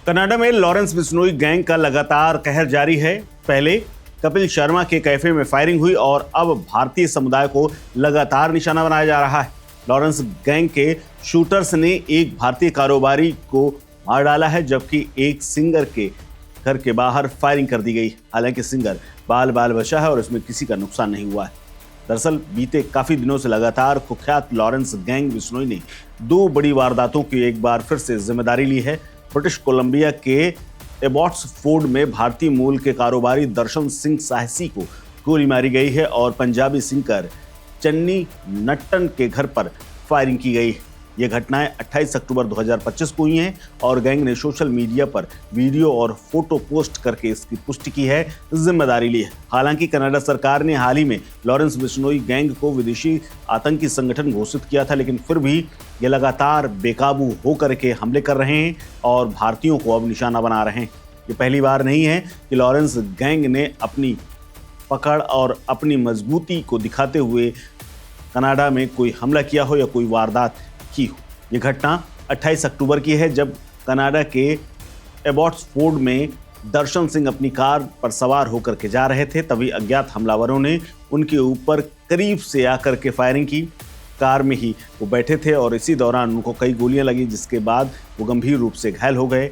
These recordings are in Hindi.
कनाडा में लॉरेंस बिश्नोई गैंग का लगातार कहर जारी है। पहले कपिल शर्मा के कैफे में फायरिंग हुई और अब भारतीय समुदाय को लगातार निशाना बनाया जा रहा है। लॉरेंस गैंग के शूटर्स ने एक भारतीय कारोबारी को मार डाला है, जबकि एक सिंगर के घर के बाहर फायरिंग कर दी गई। हालांकि सिंगर बाल बचा है और इसमें किसी का नुकसान नहीं हुआ है। दरअसल बीते काफी दिनों से लगातार कुख्यात लॉरेंस गैंग बिश्नोई ने दो बड़ी वारदातों की एक बार फिर से जिम्मेदारी ली है। ब्रिटिश कोलंबिया के एबॉट्सफोर्ड में भारतीय मूल के कारोबारी दर्शन सिंह साहसी को गोली मारी गई है और पंजाबी सिंगर चन्नी नट्टन के घर पर फायरिंग की गई। ये घटनाएं 28 अक्टूबर 2025 को हुई हैं और गैंग ने सोशल मीडिया पर वीडियो और फोटो पोस्ट करके इसकी पुष्टि की है, जिम्मेदारी ली है। हालांकि कनाडा सरकार ने हाल ही में लॉरेंस बिश्नोई गैंग को विदेशी आतंकी संगठन घोषित किया था, लेकिन फिर भी ये लगातार बेकाबू होकर के हमले कर रहे हैं और भारतीयों को अब निशाना बना रहे हैं। ये पहली बार नहीं है कि लॉरेंस गैंग ने अपनी पकड़ और अपनी मजबूती को दिखाते हुए कनाडा में कोई हमला किया हो या कोई वारदात की हो। ये घटना 28 अक्टूबर की है, जब कनाडा के एबॉट्सफोर्ड में दर्शन सिंह अपनी कार पर सवार होकर के जा रहे थे। तभी अज्ञात हमलावरों ने उनके ऊपर करीब से आकर के फायरिंग की। कार में ही वो बैठे थे और इसी दौरान उनको कई गोलियां लगी, जिसके बाद वो गंभीर रूप से घायल हो गए।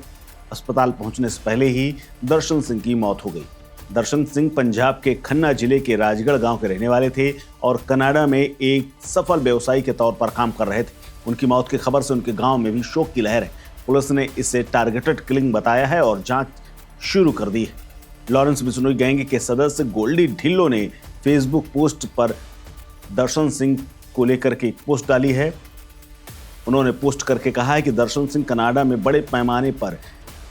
अस्पताल पहुंचने से पहले ही दर्शन सिंह की मौत हो गई। दर्शन सिंह पंजाब के खन्ना जिले के राजगढ़ गांव के रहने वाले थे और कनाडा में एक सफल व्यवसायी के तौर पर काम कर रहे थे। उनकी मौत की खबर से उनके गांव में भी शोक की लहर है। पुलिस ने इसे टारगेटेड किलिंग बताया है और जांच शुरू कर दी है। लॉरेंस बिश्नोई गैंग के सदस्य गोल्डी ढिल्लो ने फेसबुक पोस्ट पर दर्शन सिंह को लेकर के एक पोस्ट डाली है। उन्होंने पोस्ट करके कहा है कि दर्शन सिंह कनाडा में बड़े पैमाने पर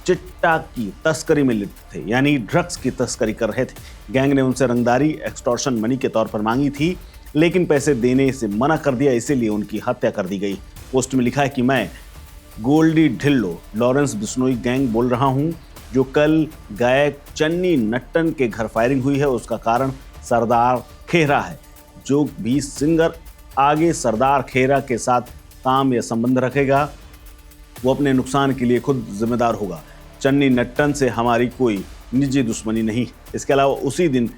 चिट्टा की तस्करी में लिप्त थे, यानी ड्रग्स की तस्करी कर रहे थे। गैंग ने उनसे रंगदारी एक्सटॉर्शन मनी के तौर पर मांगी थी, लेकिन पैसे देने से मना कर दिया, इसीलिए उनकी हत्या कर दी गई। पोस्ट में लिखा है कि मैं गोल्डी ढिल्लो लॉरेंस बिश्नोई गैंग बोल रहा हूं। जो कल गायक चन्नी नट्टन के घर फायरिंग हुई है, उसका कारण सरदार खेरा है। जो भी सिंगर आगे सरदार खेरा के साथ काम या संबंध रखेगा, वो अपने नुकसान के लिए खुद जिम्मेदार होगा। चन्नी नट्टन से हमारी कोई निजी दुश्मनी नहीं। इसके अलावा उसी दिन,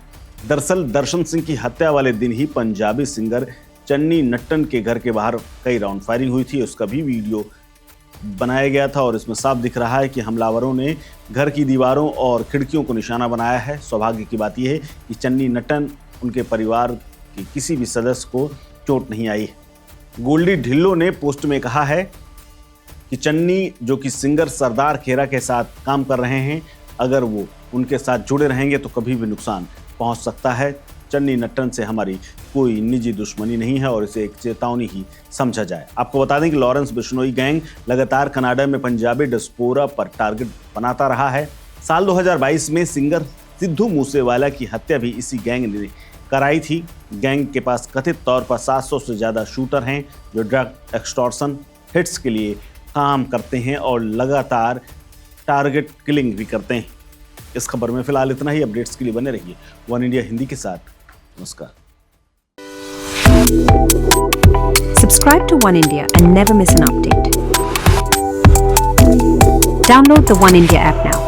दरअसल दर्शन सिंह की हत्या वाले दिन ही पंजाबी सिंगर चन्नी नट्टन के घर के बाहर कई राउंड फायरिंग हुई थी। उसका भी वीडियो बनाया गया था और इसमें साफ दिख रहा है कि हमलावरों ने घर की दीवारों और खिड़कियों को निशाना बनाया है। सौभाग्य की बात यह है कि चन्नी नट्टन उनके परिवार के किसी भी सदस्य को चोट नहीं आई। गोल्डी ढिल्लो ने पोस्ट में कहा है कि चन्नी, जो कि सिंगर सरदार खेरा के साथ काम कर रहे हैं, अगर वो उनके साथ जुड़े रहेंगे तो कभी भी नुकसान पहुंच सकता है। चन्नी नट्टन से हमारी कोई निजी दुश्मनी नहीं है और इसे एक चेतावनी ही समझा जाए। आपको बता दें कि लॉरेंस बिश्नोई गैंग लगातार कनाडा में पंजाबी डिस्पोरा पर टारगेट बनाता रहा है। साल 2022 में सिंगर सिद्धू मूसेवाला की हत्या भी इसी गैंग ने कराई थी। गैंग के पास कथित तौर पर 700 से ज़्यादा शूटर हैं जो ड्रग एक्सटॉर्शन हिट्स के लिए काम करते हैं और लगातार टारगेट किलिंग भी करते हैं। इस खबर में फिलहाल इतना ही। अपडेट्स के लिए बने रहिए वन इंडिया हिंदी के साथ। नमस्कार। Subscribe to One India and never miss an update. Download the One India app now.